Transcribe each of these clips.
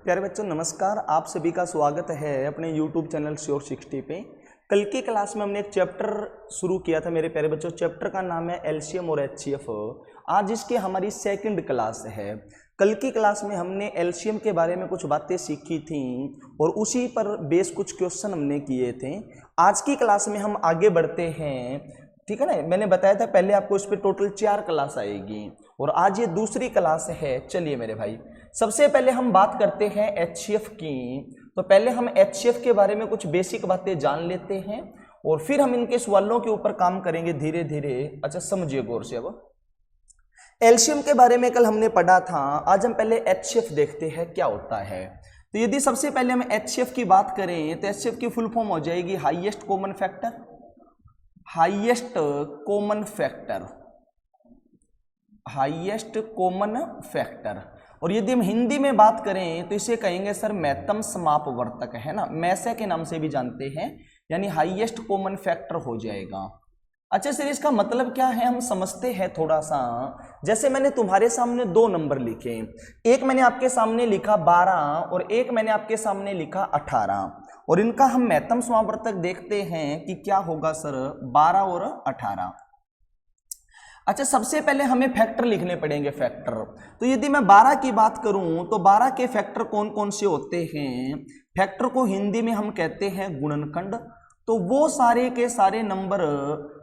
प्यारे बच्चों नमस्कार। आप सभी का स्वागत है अपने YouTube चैनल श्योर 60 पे। कल की क्लास में हमने एक चैप्टर शुरू किया था मेरे प्यारे बच्चों। चैप्टर का नाम है एलसीएम और एचसीएफ। आज इसकी हमारी सेकंड क्लास है। कल की क्लास में हमने एलसीएम के बारे में कुछ बातें सीखी थी और उसी पर बेस कुछ क्वेश्चन हमने किए थे। आज की क्लास में हम आगे बढ़ते हैं, ठीक है ना। मैंने बताया था पहले आपको इस पर टोटल 4 क्लास आएगी और आज ये दूसरी क्लास है। चलिए मेरे भाई, सबसे पहले हम बात करते हैं एचसीएफ की। तो पहले हम एचसीएफ के बारे में कुछ बेसिक बातें जान लेते हैं और फिर हम इनके सवालों के ऊपर काम करेंगे धीरे धीरे। अच्छा समझिए गौर से। अब एलसीएम के बारे में कल हमने पढ़ा था, आज हम पहले एचसीएफ देखते हैं क्या होता है। तो यदि सबसे पहले हम एचसीएफ की बात करें तो एचसीएफ की फुल फॉर्म हो जाएगी highest common factor. Highest common factor, highest common factor. और यदि हम हिंदी में बात करें तो इसे कहेंगे सर महत्तम समापवर्तक, है ना, मैसे के नाम से भी जानते हैं, यानी हाईएस्ट कॉमन फैक्टर हो जाएगा। अच्छा सर इसका मतलब क्या है हम समझते हैं थोड़ा सा। जैसे मैंने तुम्हारे सामने 2 नंबर लिखे, एक मैंने आपके सामने लिखा 12 और एक मैंने आपके सामने लिखा 18, और इनका हम महत्तम समापवर्तक देखते हैं कि क्या होगा सर 12 और 18। अच्छा सबसे पहले हमें फैक्टर लिखने पड़ेंगे, फैक्टर। तो यदि मैं 12 की बात करूं तो 12 के फैक्टर कौन कौन से होते हैं। फैक्टर को हिंदी में हम कहते हैं गुणनखंड। तो वो सारे के सारे नंबर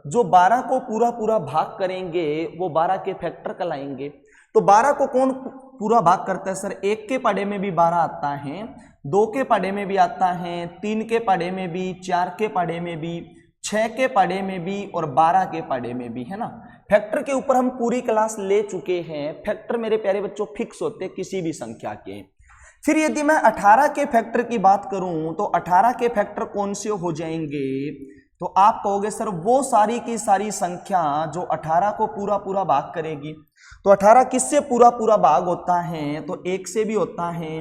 जो 12 को पूरा पूरा भाग करेंगे वो 12 के फैक्टर कहलाएंगे। तो 12 को कौन पूरा भाग करता है सर। 1 के पढ़े में भी 12 आता है, 2 के पढ़े में भी आता है, 3 के पढ़े में भी, 4 के पढ़े में भी, 6 के पढ़े में भी और 12 के पढ़े में भी, है ना। फैक्टर के ऊपर हम पूरी क्लास ले चुके हैं। फैक्टर मेरे प्यारे बच्चों फिक्स होते हैं किसी भी संख्या के। फिर यदि मैं 18 के फैक्टर की बात करूं तो 18 के फैक्टर कौन से हो जाएंगे। तो आप कहोगे सर वो सारी की सारी संख्या जो 18 को पूरा पूरा भाग करेगी। तो 18 किससे पूरा पूरा भाग होता है। तो 1 से भी होता है,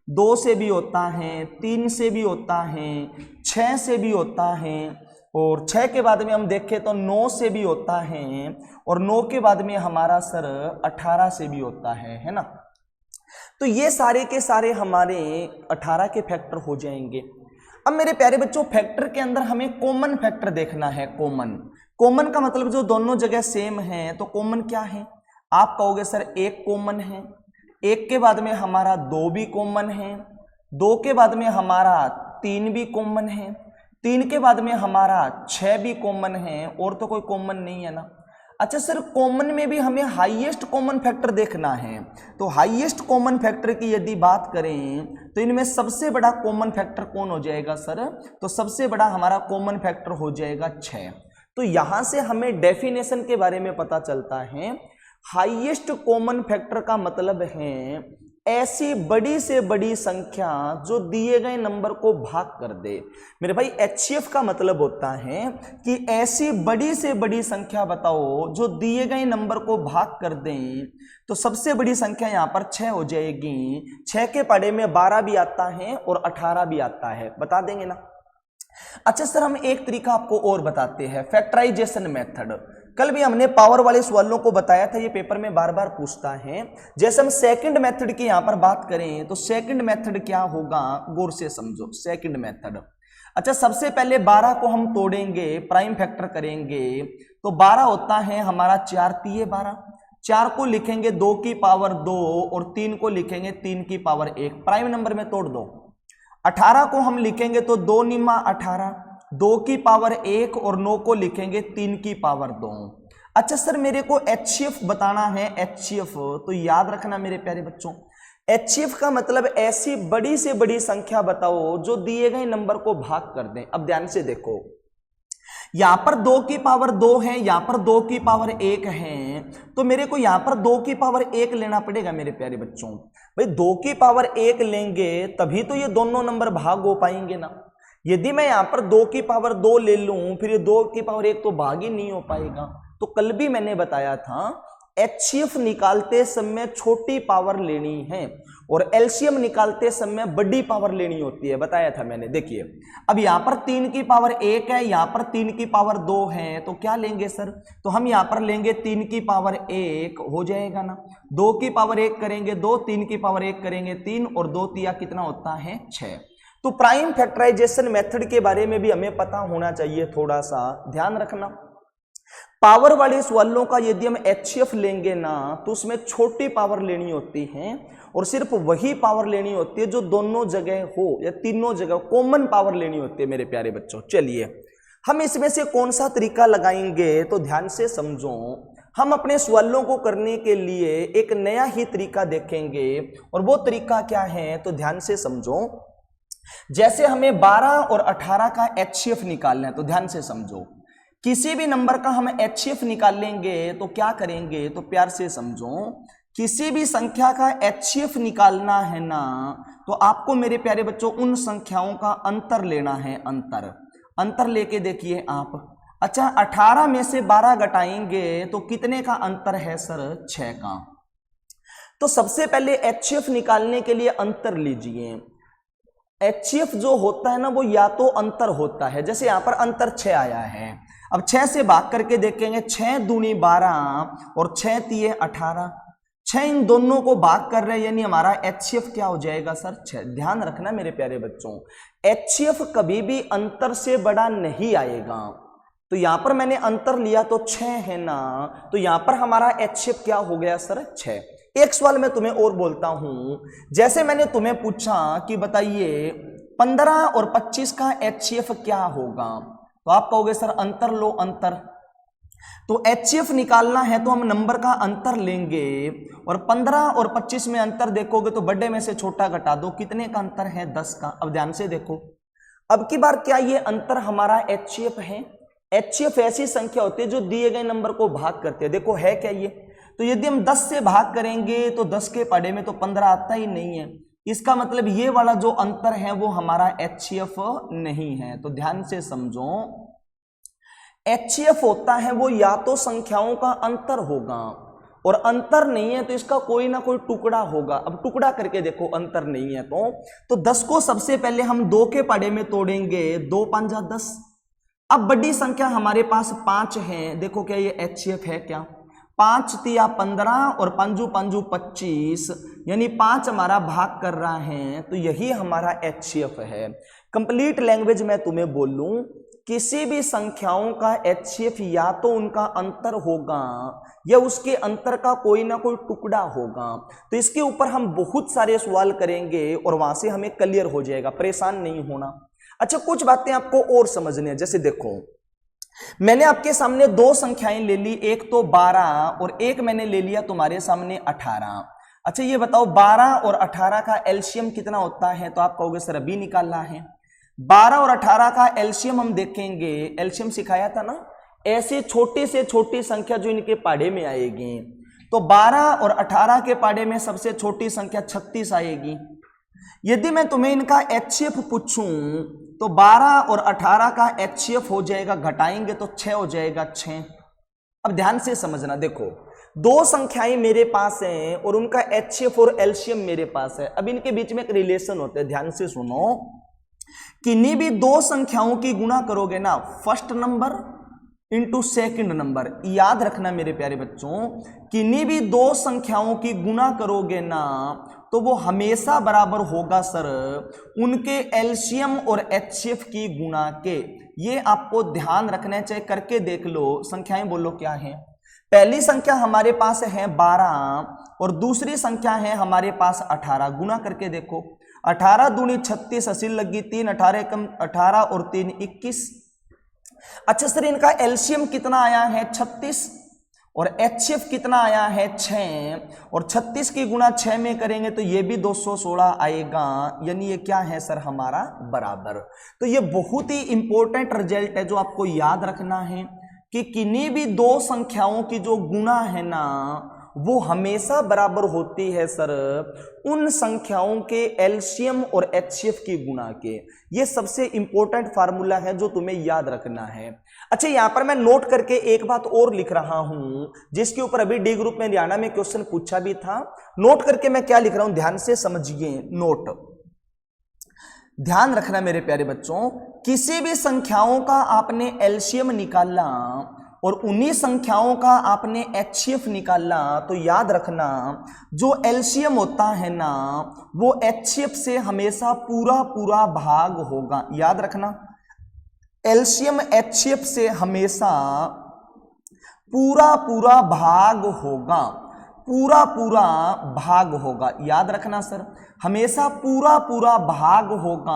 2 से भी होता है, 3 से भी होता है, 6 से भी होता है, और 6 के बाद में हम देखें तो 9 से भी होता है, और 9 के बाद में हमारा सर 18 से भी होता है ना। तो ये सारे के सारे हमारे 18 के फैक्टर हो जाएंगे। अब मेरे प्यारे बच्चों फैक्टर के अंदर हमें कॉमन फैक्टर देखना है। कॉमन, कॉमन का मतलब जो दोनों जगह सेम है। तो कॉमन क्या है। आप कहोगे सर 1 कॉमन है, 1 के बाद में हमारा 2 भी कॉमन है, 2 के बाद में हमारा 3 भी कॉमन है, 3 के बाद में हमारा 6 भी कॉमन है, और तो कोई कॉमन नहीं है ना। अच्छा सर कॉमन में भी हमें हाईएस्ट कॉमन फैक्टर देखना है। तो हाईएस्ट कॉमन फैक्टर की यदि बात करें तो इनमें सबसे बड़ा कॉमन फैक्टर कौन हो जाएगा सर। तो सबसे बड़ा हमारा कॉमन फैक्टर हो जाएगा 6। तो यहां से हमें डेफिनेशन के बारे में पता चलता है। हाईएस्ट कॉमन फैक्टर का मतलब है ऐसी बड़ी से बड़ी संख्या जो दिए गए नंबर को भाग कर दे। मेरे भाई एचसीएफ का मतलब होता है कि ऐसी बड़ी से बड़ी संख्या बताओ जो दिए गए नंबर को भाग कर दें। तो सबसे बड़ी संख्या यहाँ पर 6 हो जाएगी। 6 के पढ़े में 12 भी आता है और 18 भी आता है, बता देंगे ना। अच्छा सर हम एक तरीका आपको और बताते हैं, फैक्टराइजेशन मेथड। कल भी हमने पावर वाले सवालों को बताया था, ये पेपर में बार बार पूछता है। जैसे हम सेकंड मेथड की यहां पर बात करें तो सेकंड मेथड क्या होगा, गौर से समझो सेकंड मेथड। अच्छा सबसे पहले 12 को हम तोड़ेंगे, प्राइम फैक्टर करेंगे। तो 12 होता है हमारा 4 तिये 12, 4 को लिखेंगे 2 की पावर 2 और 3 को लिखेंगे 3 की पावर 1, प्राइम नंबर में तोड़ दो। 18 को हम लिखेंगे तो 2 निमा 18, 2 की पावर 1 और 9 को लिखेंगे 3 की पावर 2। अच्छा सर मेरे को एचसीएफ बताना है, एचसीएफ। तो याद रखना मेरे प्यारे बच्चों, एचसीएफ का मतलब ऐसी बड़ी से बड़ी संख्या बताओ जो दिए गए नंबर को भाग कर दें। अब ध्यान से देखो, यहां पर 2 की पावर 2 है, यहां पर 2 की पावर 1 है, तो मेरे को यहां पर 2 की पावर 1 लेना पड़ेगा मेरे प्यारे बच्चों। भाई 2 की पावर 1 लेंगे तभी तो ये दोनों नंबर भाग हो पाएंगे ना। यदि मैं यहां पर 2 की पावर 2 ले लूं फिर ये 2 की पावर 1 तो भाग ही नहीं हो पाएगा। तो कल भी मैंने बताया था एचसीएफ निकालते समय छोटी पावर लेनी है, और एलसीएम निकालते समय बड़ी पावर लेनी होती है, बताया था मैंने। देखिए अब यहां पर 3 की पावर 1 है, यहां पर 3 की पावर 2 है, तो क्या लेंगे सर, तो हम यहां पर लेंगे 3 की पावर 1 हो जाएगा ना, 2 की पावर 1 करेंगे 2, 3 की पावर 1 करेंगे 3 और 2 तिया कितना होता है 6। तो प्राइम फैक्टराइजेशन मेथड के बारे में भी हमें पता होना चाहिए, थोड़ा सा ध्यान रखना। पावर वाले सवालों का यदि हम एचसीएफ लेंगे ना तो उसमें छोटी पावर लेनी होती है और सिर्फ वही पावर लेनी होती है जो दोनों जगह हो या तीनों जगह कॉमन पावर लेनी होती है मेरे प्यारे बच्चों। चलिए हम इसमें से कौन सा तरीका लगाएंगे तो ध्यान से समझो। हम अपने सवालों को करने के लिए एक नया ही तरीका देखेंगे और वो तरीका क्या है तो ध्यान से समझो। जैसे हमें 12 और 18 का एचसीएफ निकालना है तो ध्यान से समझो। किसी भी नंबर का हम एचसीएफ निकालेंगे तो क्या करेंगे तो प्यार से समझो। किसी भी संख्या का एचसीएफ निकालना है ना तो आपको मेरे प्यारे बच्चों उन संख्याओं का अंतर लेना है, अंतर लेके देखिए आप। अच्छा 18 में से 12 घटाएंगे तो कितने का अंतर है सर 6 का। तो सबसे पहले एचसीएफ निकालने के लिए अंतर लीजिए। एचसीएफ जो होता है ना वो या तो अंतर होता है, जैसे यहां पर अंतर 6 आया है, अब 6 से भाग करके देखेंगे 6 दूनी 12 और 6 तिये 18, 6 इन दोनों को भाग कर रहे हैं यानी हमारा एचसीएफ क्या हो जाएगा सर 6। ध्यान रखना मेरे प्यारे बच्चों एचसीएफ कभी भी अंतर से बड़ा नहीं आएगा। तो यहां पर मैंने अंतर लिया तो 6 है ना, तो यहां पर हमारा एचसीएफ क्या हो गया सर 6। एक सवाल मैं तुम्हें और बोलता हूं, जैसे मैंने तुम्हें पूछा कि बताइए 15 और 25 का एचसीएफ क्या होगा, तो आप कहोगे सर अंतर लो अंतर। तो एचसीएफ निकालना है तो हम नंबर का अंतर लेंगे और 15 और 25 में अंतर देखोगे तो बड़े में से छोटा घटा दो, कितने का अंतर है 10 का। अब ध्यान से देखो अब की बार क्या ये अंतर हमारा एचसीएफ है। एचसीएफ ऐसी संख्या होती है जो दिए गए नंबर को भाग करते हैं, देखो है क्या ये। तो यदि हम 10 से भाग करेंगे तो 10 के पढ़े में तो 15 आता ही नहीं है, इसका मतलब ये वाला जो अंतर है वो हमारा एचसीएफ नहीं है। तो ध्यान से समझो एचसीएफ होता है वो या तो संख्याओं का अंतर होगा और अंतर नहीं है तो इसका कोई ना कोई टुकड़ा होगा। अब टुकड़ा करके देखो अंतर नहीं है तो 10 को सबसे पहले हम 2 के पढ़े में तोड़ेंगे, 2 5 10। अब बड़ी संख्या हमारे पास 5 है, देखो क्या ये एचसीएफ है क्या, 5 तिया 15 और 5 5 25 यानी 5 हमारा भाग कर रहा है, तो यही हमारा एचसीएफ है। कंप्लीट लैंग्वेज में तुम्हें बोलूं किसी भी संख्याओं का एचसीएफ या तो उनका अंतर होगा या उसके अंतर का कोई ना कोई टुकड़ा होगा। तो इसके ऊपर हम बहुत सारे सवाल करेंगे और वहां से हमें क्लियर हो जाएगा, परेशान नहीं होना। अच्छा कुछ बातें आपको और समझनी है, जैसे देखो मैंने आपके सामने 2 संख्याएं ले ली, एक तो 12 और एक मैंने ले लिया तुम्हारे सामने 18। अच्छा ये बताओ 12 और 18 का एलसीएम कितना होता है, तो आप कहोगे सर अभी निकालना है। 12 और 18 का एलसीएम हम देखेंगे, एलसीएम सिखाया था ना, ऐसे छोटी से छोटी संख्या जो इनके पाढ़े में आएगी। तो 12 और 18 के पाढ़े में सबसे छोटी संख्या 36 आएगी। यदि मैं तुम्हें इनका एचसीएफ पूछूं तो 12 और 18 का एचसीएफ हो जाएगा, घटाएंगे तो 6 हो जाएगा 6। अब ध्यान से समझना, देखो 2 संख्याएं मेरे पास हैं और उनका एचसीएफ और एलसीएम मेरे पास है। अब इनके बीच में एक रिलेशन होता है, ध्यान से सुनो। किन्हीं भी 2 संख्याओं की गुणा करोगे ना, first number into second number, याद रखना मेरे प्यारे बच्चों, किन्हीं भी 2 संख्याओं की गुणा करोगे ना तो वो हमेशा बराबर होगा सर उनके एलसीएम और एचसीएफ की गुणा के। ये आपको ध्यान रखना चाहिए, करके देख लो। संख्याएं बोलो क्या है। पहली संख्या हमारे पास है 12 और दूसरी संख्या है हमारे पास 18, गुणा करके देखो। 18 दूनी 36, 80 लगी 3, 18 कम 18 और 3 21। अच्छा सर इनका एलसीएम कितना आया है 36 और एचसीएफ कितना आया है 6 और 36 की गुणा 6 में करेंगे तो ये भी 216 आएगा, यानी ये क्या है सर हमारा बराबर। तो ये बहुत ही इंपॉर्टेंट रिजल्ट है जो आपको याद रखना है कि किन्हीं भी 2 संख्याओं की जो गुणा है ना वो हमेशा बराबर होती है सर उन संख्याओं के एलसीएम और एचसीएफ की गुणा के। ये सबसे इंपॉर्टेंट फार्मूला है जो तुम्हें याद रखना है। अच्छा, यहां पर मैं नोट करके एक बात और लिख रहा हूं जिसके ऊपर अभी डी ग्रुप में हरियाणा में क्वेश्चन पूछा भी था। नोट करके मैं क्या लिख रहा हूं ध्यान से समझिए। नोट ध्यान रखना मेरे प्यारे बच्चों, किसी भी संख्याओं का आपने एलसीएम निकाला और उन्हीं संख्याओं का आपने एचसीएफ निकाला तो याद रखना जो एलसीएम होता है ना वो एचसीएफ से हमेशा पूरा पूरा भाग होगा। याद रखना एलसीएम एचसीएफ से हमेशा पूरा पूरा भाग होगा, पूरा पूरा भाग होगा। याद रखना सर हमेशा पूरा पूरा भाग होगा।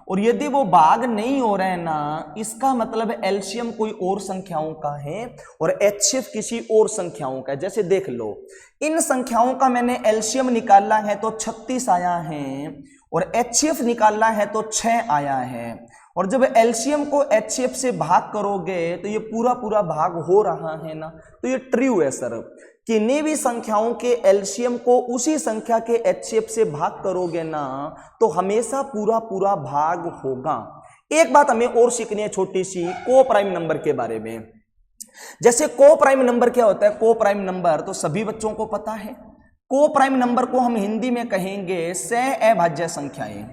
और यदि वो भाग नहीं हो रहा है ना इसका मतलब एलसीएम कोई और संख्याओं का है और एचसीएफ किसी और संख्याओं का है। जैसे देख लो इन संख्याओं का मैंने एलसीएम निकाला है तो 36 आया है और एचसीएफ निकाला है तो 6 आया है। और जब एलसीएम को एचसीएफ से भाग करोगे तो ये पूरा पूरा भाग हो रहा है ना, तो ये ट्रू है सर। किन्हीं भी संख्याओं के एलसीएम को उसी संख्या के एचसीएफ से भाग करोगे ना तो हमेशा पूरा पूरा भाग होगा। एक बात हमें और सीखनी है छोटी सी को प्राइम नंबर के बारे में। जैसे को प्राइम नंबर क्या होता है, को प्राइम नंबर तो सभी बच्चों को पता है। को प्राइम नंबर को हम हिंदी में कहेंगे सह अभाज्य संख्याएं।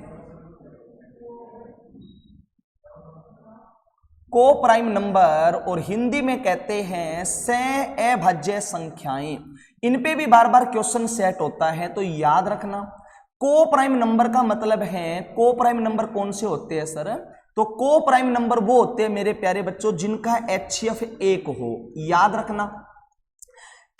को प्राइम नंबर और हिंदी में कहते हैं सह अभाज्य संख्याएं। इन पे भी बार बार क्वेश्चन सेट होता है तो याद रखना को प्राइम नंबर का मतलब है, को प्राइम नंबर कौन से होते हैं सर, तो को प्राइम नंबर वो होते हैं मेरे प्यारे बच्चों जिनका एचसीएफ 1 हो। याद रखना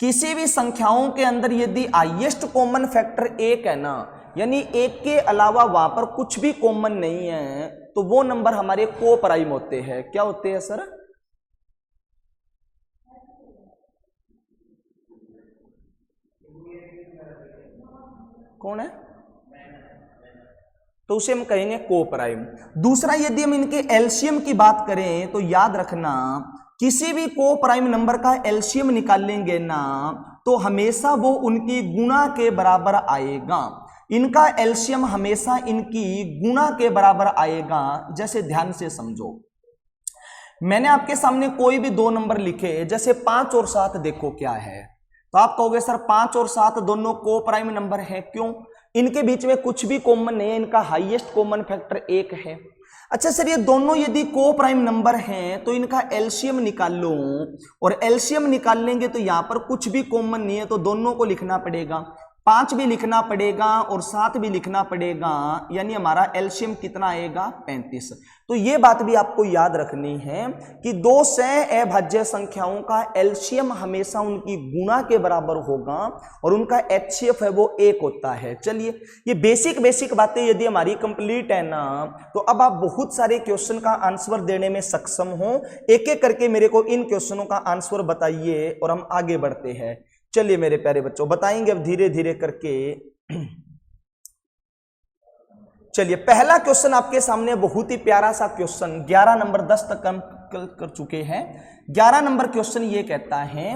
किसी भी संख्याओं के अंदर यदि हाईएस्ट कॉमन फैक्टर 1 है ना, यानी 1 के अलावा वहां पर कुछ भी कॉमन नहीं है तो वो नंबर हमारे को प्राइम होते हैं। क्या होते हैं सर, कौन है, तो उसे हम कहेंगे को प्राइम। दूसरा यदि हम इनके एलसीएम की बात करें तो याद रखना किसी भी को प्राइम नंबर का एलसीएम निकालेंगे ना तो हमेशा वो उनकी गुणा के बराबर आएगा। इनका एलसीएम हमेशा इनकी गुणा के बराबर आएगा। जैसे ध्यान से समझो, मैंने आपके सामने कोई भी दो नंबर लिखे, जैसे 5 और 7 देखो क्या है, तो आप कहोगे सर 5 और 7 दोनों को प्राइम नंबर है। क्यों, इनके बीच में कुछ भी कॉमन नहीं है, इनका हाईएस्ट कॉमन फैक्टर 1 है। अच्छा सर ये दोनों यदि को प्राइम नंबर हैं तो इनका एलसीएम निकाल लो, और एलसीएम निकाल लेंगे तो यहां पर कुछ भी कॉमन नहीं है तो दोनों को लिखना पड़ेगा। 5 भी लिखना पड़ेगा और 7 भी लिखना पड़ेगा, यानी हमारा एलसीएम कितना आएगा 35। तो ये बात भी आपको याद रखनी है कि दो सह अभाज्य संख्याओं का एलसीएम हमेशा उनकी गुणा के बराबर होगा और उनका एचसीएफ है वो 1 होता है। चलिए ये बेसिक बातें यदि हमारी कंप्लीट है ना तो अब आप बहुत सारे क्वेश्चन का आंसर देने में सक्षम हो। एक एक करके मेरे को इन क्वेश्चनों का आंसर बताइए और हम आगे बढ़ते हैं। चलिए मेरे प्यारे बच्चों बताएंगे अब धीरे धीरे करके। चलिए पहला क्वेश्चन आपके सामने बहुत ही प्यारा सा क्वेश्चन, 11 नंबर 10 तक हम कर चुके हैं। 11 नंबर क्वेश्चन ये कहता है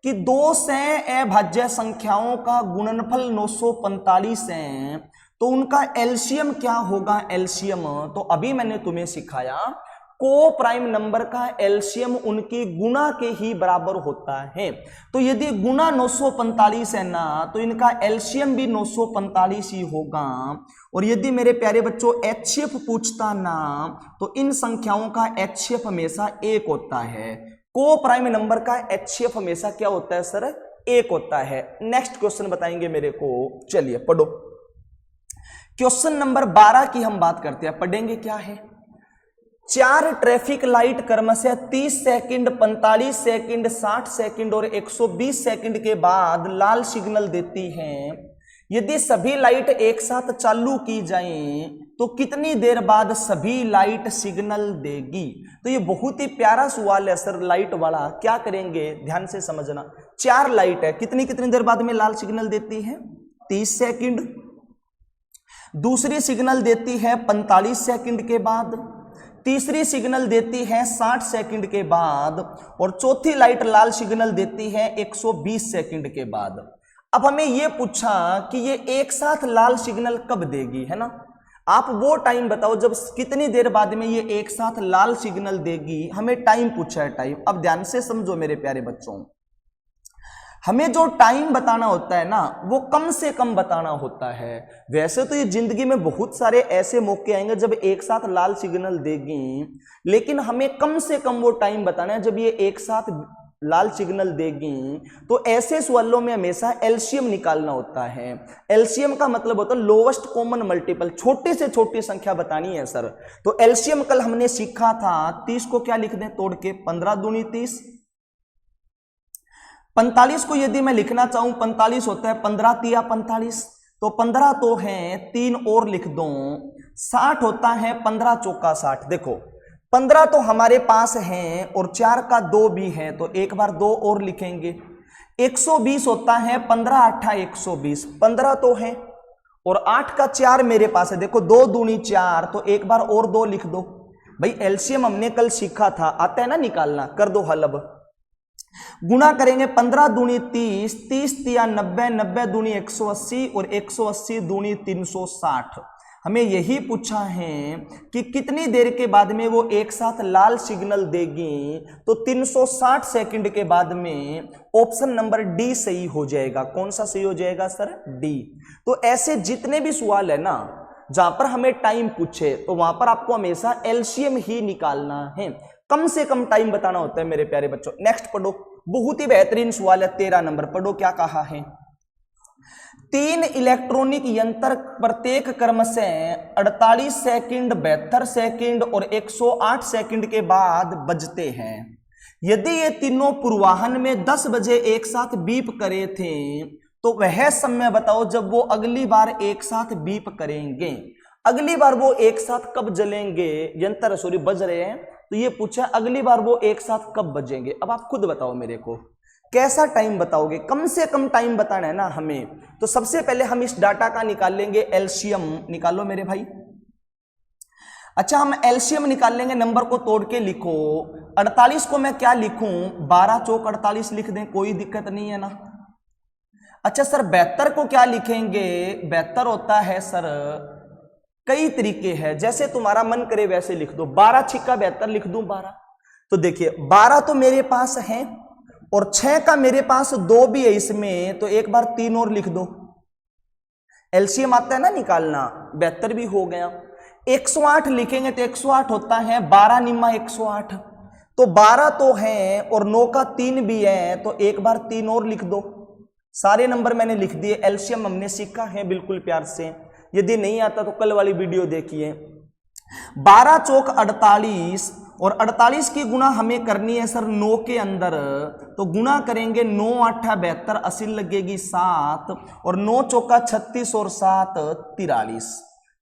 कि दो सह अभाज्य संख्याओं का गुणनफल 945 है तो उनका एलसीएम क्या होगा। एलसीएम तो अभी मैंने तुम्हें सिखाया को प्राइम नंबर का एलसीएम उनकी गुणा के ही बराबर होता है। तो यदि गुणा 945 है ना तो इनका एलसीएम भी 945 ही होगा। और यदि मेरे प्यारे बच्चों एचसीएफ पूछता ना तो इन संख्याओं का एचसीएफ हमेशा 1 होता है। को प्राइम नंबर का एचसीएफ हमेशा क्या होता है सर, 1 होता है। नेक्स्ट क्वेश्चन बताएंगे मेरे को, चलिए पढ़ो। क्वेश्चन नंबर 12 की हम बात करते हैं, पढ़ेंगे क्या है। 4 ट्रैफिक लाइट क्रमशः 30 सेकंड, 45 सेकंड, 60 सेकंड और 120 सेकंड के बाद लाल सिग्नल देती हैं। यदि सभी लाइट एक साथ चालू की जाएं तो कितनी देर बाद सभी लाइट सिग्नल देगी। तो ये बहुत ही प्यारा सवाल है सर लाइट वाला। क्या करेंगे ध्यान से समझना। 4 लाइट है, कितनी देर बाद में लाल सिग्नल देती है 30 सेकंड, दूसरी सिग्नल देती है 45 सेकंड के बाद, तीसरी सिग्नल देती है 60 सेकंड के बाद, और चौथी लाइट लाल सिग्नल देती है 120 सेकंड के बाद। अब हमें यह पूछा कि ये एक साथ लाल सिग्नल कब देगी, है ना। आप वो टाइम बताओ जब कितनी देर बाद में ये एक साथ लाल सिग्नल देगी, हमें टाइम पूछा है, टाइम। अब ध्यान से समझो मेरे प्यारे बच्चों, हमें जो टाइम बताना होता है ना, वो कम से कम बताना होता है। वैसे तो ये जिंदगी में बहुत सारे ऐसे मौके आएंगे जब एक साथ लाल सिग्नल देगी, लेकिन हमें कम से कम वो टाइम बताना है जब ये एक साथ लाल सिग्नल देगी। तो ऐसे सवालों में हमेशा एलसीएम निकालना होता है। एलसीएम का मतलब होता है लोवेस्ट कॉमन मल्टीपल, छोटी से छोटी संख्या बतानी है सर। तो एलसीएम कल हमने सीखा था, 30 को क्या लिख दें तोड़ के, 15 दूनी 30। 45 को यदि मैं लिखना चाहूं, 45 होता है 15 तिया 45, तो 15 तो है, 3 और लिख दो, 60 होता है 15 चौका 60। देखो 15 तो हमारे पास हैं और 4 का 2 भी है, तो एक बार 2 और लिखेंगे। 120 होता है 15 8 120, 15 तो है और 8 का 4 मेरे पास है। देखो 2 दूनी 4, तो एक बार और 2 लिख दो। भाई एलसीएम हमने कल सीखा था, आता है ना निकालना, कर दो हल। अब गुणा करेंगे, 15 दूनी 30, 30 तिया 90, 90 दूनी 180 और 180 दूनी 360। हमें यही पूछा है कि कितनी देर के बाद में वो एक साथ लाल सिग्नल देगी, तो 360 सेकंड के बाद में ऑप्शन नंबर डी सही हो जाएगा। कौन सा सही हो जाएगा सर? डी। तो ऐसे जितने भी सवाल है ना जहां पर हमें टाइम पूछे, तो वहां पर आपको हमेशा एलसीएम ही निकालना है, कम से कम टाइम बताना होता है मेरे प्यारे बच्चों। नेक्स्ट पढ़ो, बहुत ही बेहतरीन सवाल है, 13 नंबर पढ़ो क्या कहा है। 3 इलेक्ट्रॉनिक यंत्र प्रत्येक क्रम से 48 सेकंड, 72 सेकंड और 108 सेकंड के बाद बजते हैं। यदि ये तीनों पूर्वाहन में 10 बजे एक साथ बीप करे थे, तो वह समय बताओ जब वो अगली बार एक साथ बीप करेंगे। अगली बार वो एक साथ कब जलेंगे, यंत्र सॉरी बज रहे हैं, तो ये पूछा अगली बार वो एक साथ कब बजेंगे। अब आप खुद बताओ मेरे को, कैसा टाइम बताओगे, कम से कम टाइम बताना है ना हमें। तो सबसे पहले हम इस डाटा का निकाल लेंगे एलसीएम। निकालो मेरे भाई। अच्छा, हम एलसीएम निकाल लेंगे, नंबर को तोड़ के लिखो। 48 को मैं क्या लिखूं, 12 चौक 48 लिख दें, कोई दिक्कत नहीं है ना। अच्छा सर 72 को क्या लिखेंगे, 72 होता है सर कई तरीके हैं, जैसे तुम्हारा मन करे वैसे लिख दो। 12 छिक्का 72 लिख दूं 12। तो देखिए 12 तो मेरे पास है और 6 का मेरे पास 2 भी है इसमें, तो एक बार 3 और लिख दो। एलसीएम आता है ना निकालना, 72 भी हो गया। 108 लिखेंगे तो 108 होता है 12 निम्मा 108, तो 12 तो है और 9 का 3 भी है, तो एक बार 3 और लिख दो। सारे नंबर मैंने लिख दिए। एलसीएम हमने सीखा है बिल्कुल प्यार से, यदि नहीं आता तो कल वाली वीडियो देखिए। 12 चौक 48 और 48 की गुणा हमें करनी है सर 9 के अंदर, तो गुणा करेंगे 9 8 72, 80 लगेगी 7 और 9 चौका 36 और 7 43।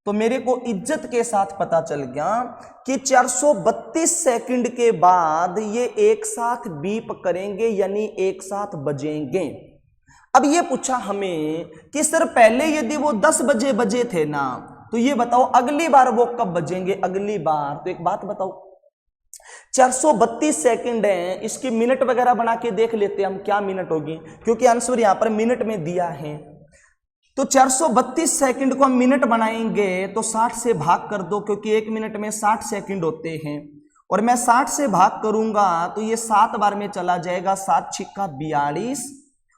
तो मेरे को इज्जत के साथ पता चल गया कि 432 सेकंड के बाद ये एक साथ बीप करेंगे, यानी एक साथ बजेंगे। अब ये पूछा हमें कि सर पहले यदि वो 10 बजे बजे थे ना, तो ये बताओ अगली बार वो कब बजेंगे अगली बार। तो एक बात बताओ, 432 सेकंड है, इसकी मिनट वगैरह बना के देख लेते हैं हम क्या मिनट होगी, क्योंकि आंसर यहां पर मिनट में दिया है। तो 432 सेकंड को हम मिनट बनाएंगे तो 60 से भाग कर दो, क्योंकि 1 मिनट में 60 सेकंड होते हैं, और मैं 60 से भाग करूंगा तो ये 7 बार में चला जाएगा, 7 छिक्का 42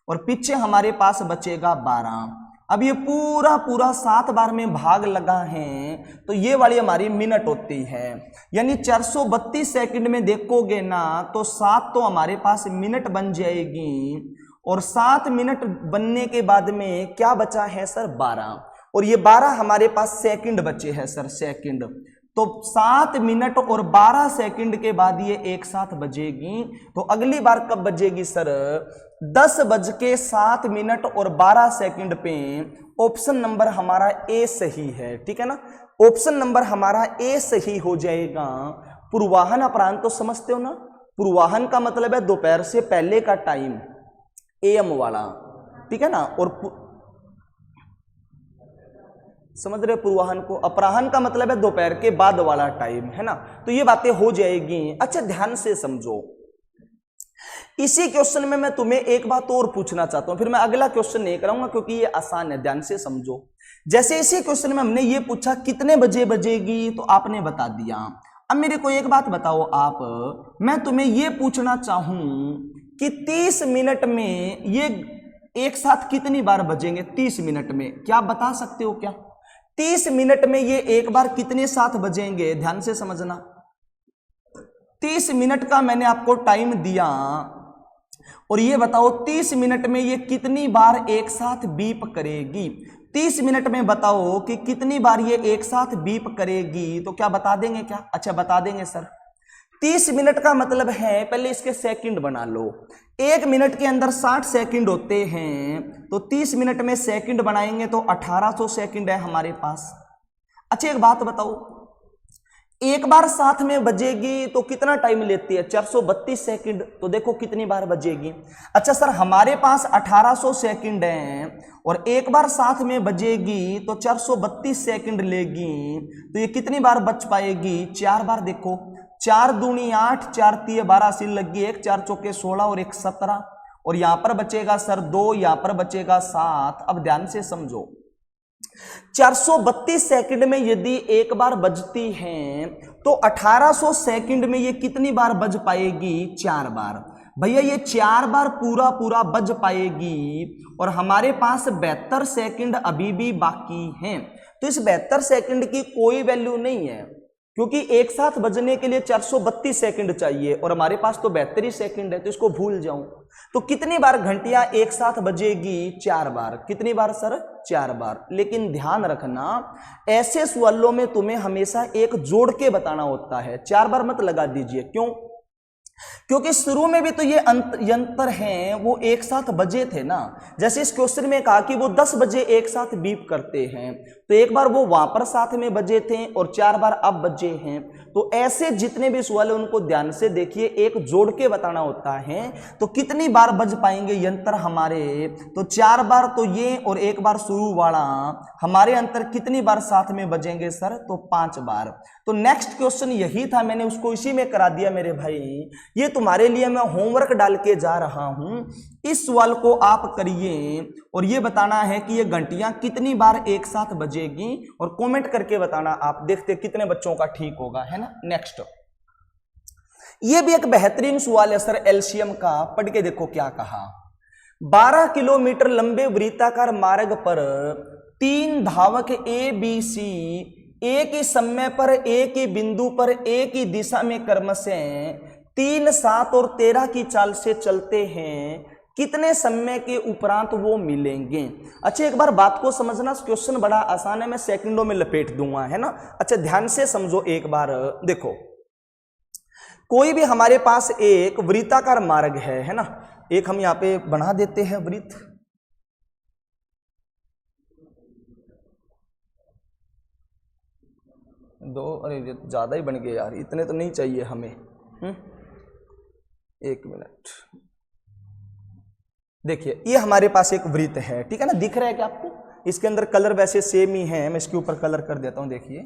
और पीछे हमारे पास बचेगा 12। अब ये पूरा पूरा 7 बार में भाग लगा है, तो ये वाली हमारी मिनट होती है। यानी 432 सेकंड में देखोगे ना तो 7 तो हमारे पास मिनट बन जाएगी, और 7 मिनट बनने के बाद में क्या बचा है सर 12, और ये 12 हमारे पास सेकंड बचे हैं सर, सेकंड। तो 7 मिनट और 12 सेकंड के बाद ये एक साथ बजेगी। तो अगली बार कब बजेगी सर, 10:07 और 12 सेकंड पे। ऑप्शन नंबर हमारा ए सही है, ठीक है ना। ऑप्शन नंबर हमारा ए सही हो जाएगा। पूर्वाहन अपराह्न तो समझते हो ना, पूर्वाहन का मतलब है दोपहर से पहले का टाइम, एएम वाला, ठीक है ना। और समझ रहे पूर्वाहन को? अपराहन का मतलब है दोपहर के बाद वाला टाइम, है ना? तो ये बातें हो जाएगी। अच्छा ध्यान से समझो, इसी क्वेश्चन में मैं तुम्हें एक बात और पूछना चाहता हूं, फिर मैं अगला क्वेश्चन नहीं कराऊंगा क्योंकि ये आसान है। ध्यान से समझो, जैसे इसी क्वेश्चन में हमने ये पूछा कितने बजे बजेगी, तो आपने बता दिया। अब मेरे को एक बात बताओ आप, मैं तुम्हें ये पूछना चाहूं कि 30 मिनट में ये एक साथ कितनी बार बजेंगे? 30 मिनट में क्या बता सकते हो क्या? 30 मिनट में ये एक बार कितने साथ बजेंगे? ध्यान से समझना, 30 मिनट का मैंने आपको टाइम दिया और ये बताओ 30 मिनट में ये कितनी बार एक साथ बीप करेगी? 30 मिनट में बताओ कि कितनी बार ये एक साथ बीप करेगी, तो क्या बता देंगे क्या? अच्छा बता देंगे सर। 30 मिनट का मतलब है, पहले इसके सेकंड बना लो। 1 मिनट के अंदर 60 सेकंड होते हैं, तो 30 मिनट में सेकंड बनाएंगे तो 1800 सेकंड है हमारे पास। अच्छा एक बात बताओ, एक बार साथ में बजेगी तो कितना टाइम लेती है? 432 सेकंड। तो देखो कितनी बार बजेगी। अच्छा सर हमारे पास 1800 सेकंड है और एक बार साथ में बजेगी तो 432 सेकंड लेगी, तो ये कितनी बार बच पाएगी? 4 बार। देखो 4 दूनी 8, 4 तिये 12, सिल लगी 1, 4 चौके 16 और 1 17, और यहां पर बचेगा सर 2, यहां पर बचेगा 7। अब ध्यान से समझो, 432 सेकंड में यदि एक बार बजती हैं तो 1800 सेकंड में ये कितनी बार बज पाएगी? 4 बार। भैया ये 4 बार पूरा पूरा बज पाएगी और हमारे पास 72 सेकंड अभी भी बाकी हैं। तो इस 72 सेकंड की कोई वैल्यू नहीं है क्योंकि एक साथ बजने के लिए 432 सेकंड चाहिए और हमारे पास तो 72 सेकंड है, तो इसको भूल जाऊं। तो कितनी बार घंटियां एक साथ बजेगी? 4 बार। कितनी बार सर? 4 बार। लेकिन ध्यान रखना, ऐसे सवालों में तुम्हें हमेशा एक जोड़ के बताना होता है, 4 बार मत लगा दीजिए। क्यों? क्योंकि शुरू में भी तो ये यंत्र हैं वो एक साथ बजे थे ना। जैसे इस क्वेश्चन में कहा कि वो 10 बजे एक साथ बीप करते हैं, तो एक बार वो वहां पर साथ में बजे थे और 4 बार अब बजे हैं। तो ऐसे जितने भी सवाल है उनको ध्यान से देखिए, एक जोड़ के बताना होता है। तो कितनी बार बज पाएंगे यंत्र हमारे? तो 4 बार तो ये और एक बार शुरू वाला, हमारे अंतर कितनी बार साथ में बजेंगे सर? तो 5 बार। तो नेक्स्ट क्वेश्चन यही था, मैंने उसको इसी में करा दिया मेरे भाई। ये तुम्हारे लिए मैं होमवर्क डाल के जा रहा हूं, इस सवाल को आप करिए और ये बताना है कि ये घंटियां कितनी बार एक साथ बजेगी और कमेंट करके बताना। आप देखते कितने बच्चों का ठीक होगा, है ना। नेक्स्ट, ये भी एक बेहतरीन सवाल है सर एलसीएम का, पढ़ के देखो क्या कहा। 12 किलोमीटर लंबे वृत्ताकार मार्ग पर 3 धावक ए बी सी एक ही समय पर एक ही बिंदु पर एक ही दिशा में क्रमशः 3, 7 और 13 की चाल से चलते हैं, कितने समय के उपरांत वो मिलेंगे? अच्छा एक बार बात को समझना, क्वेश्चन बड़ा आसान है, मैं सेकंडों में लपेट दूंगा, है ना। अच्छा ध्यान से समझो एक बार। देखो कोई भी हमारे पास एक वृत्ताकार मार्ग है ना। एक हम यहां पे बना देते हैं वृत्त, दो, अरे ज्यादा ही बन गए यार, इतने तो नहीं चाहिए हमें। 1 मिनट, देखिए ये हमारे पास एक वृत्त है, ठीक है ना। दिख रहा है क्या आपको? इसके अंदर कलर वैसे सेम ही है, मैं इसके ऊपर कलर कर देता हूं। देखिए